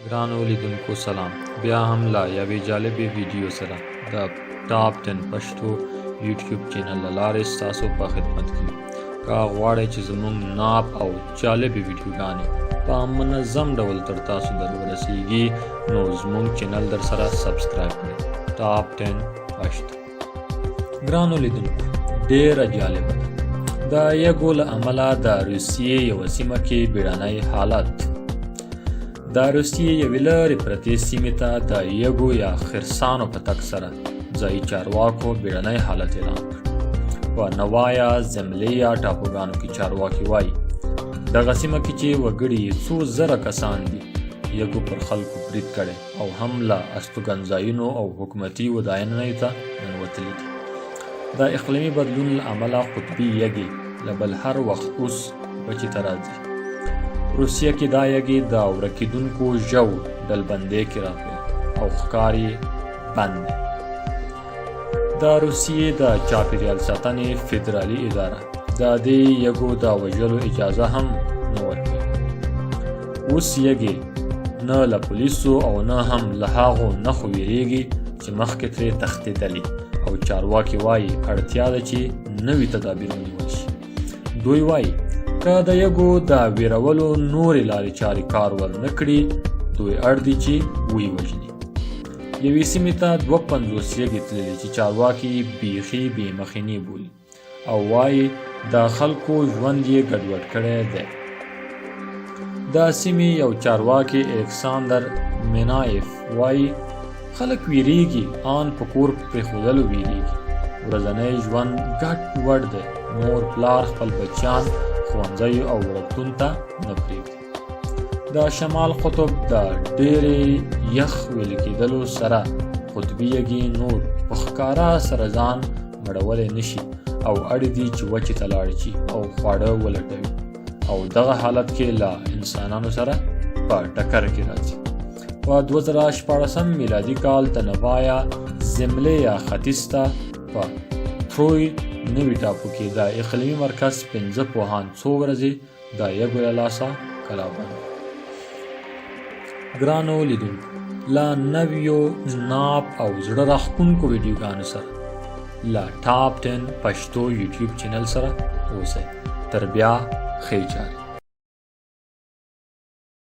ګرانو لیدونکو سلام، بیا هم لا یوې جالبې ویډیو سره د ټاپ 10 پښتو یوټیوب چینل له لارې ستاسو په خدمت کې یو. که غواړئ چې زموږ ناب او جالبې ویډیوګانې په منظم ډول تر تاسو در ورسیږي نو زموږ چینل در سره سبسکرایب کړئ. ټاپ 10 پښتو. ګرانو لیدونکو، ډېره جالبه ده. د یږو له امله د روسیې یوه سیمه کې بیړنی حالت. د روسیې یوې لرې پرتې سیمې ته د یږو یا خرسانو په تګ سره ځایي چارواکو بیړنی حالت اعلان کړ. په نوایا زملیا ټاپوګانو کې چارواکي وایي دغه سیمه کې چې وګړي څو زره کسان دي یږو پر خلکو برید کړی او هم له استوګنځایونو او حکومتي ودانیو ته ننوتلي دي. د اقلیمي بدلون له امله قطبي یږې له بل هر وخت اوس وچې ته راځي. روسیه کې دا یږې د ورکېدونکو ژوو ډلبندۍ کې راغلي او ښکار یې بند دی. د روسیې د چاپیریال ساتنې فدرالي اداره د دې یږو د وژلو اجازه هم نه ورکوي. اوس یږې نه له پولیسو او نه هم له هغو نښو ویریږي چې مخکې ترې تښتېدلي او چارواکي وایي اړتیا ده چې نوي تدابیر ونیول شي. دوی وایي که د یږو د ویرولو نورې لارې چارې کار ورنه کړي دوی اړ دي چې ویې وژني. یوې سیمې ته 52 یږې تللي چې چارواکي بیخي بې مخینې بولي او وایي د خلکو ژوند یې ګډوډ کړی دی. د سیمې یو چارواکي الکساندر مینایف وایي خلک ویریږي، آن په کور پرېښودلو ویریږي. ورځنی ژوند ګډ وډ دی. مور پلار خپل بچیان ښوونځیو او وړکتون ته نه پرېږدي. د شمال قطب د ډېرې یخ ویلې کېدلو سره قطبي یږې نور په ښکاره سره ځان مړولی نشي او اړ دي چې وچې ته لاړ شي او خواړه ولټوي او دغه حالت کې له انسانانو سره په ټکر کې راځي. په 2014 میلادي کال د نوایا زملیا ختیځ ته په تروی نوي ټاپو کې د اقلیمي مرکز 15 پوهان څو ورځې د یږو له لاسه کلابند. ګرانو لیدونکو، له نویو ناب او زړه راښکونکو ویډیوګانو سره له ټاپ 10 پښتو یوټیوب چینل سره اوسئ. تر بیا ښې چارې.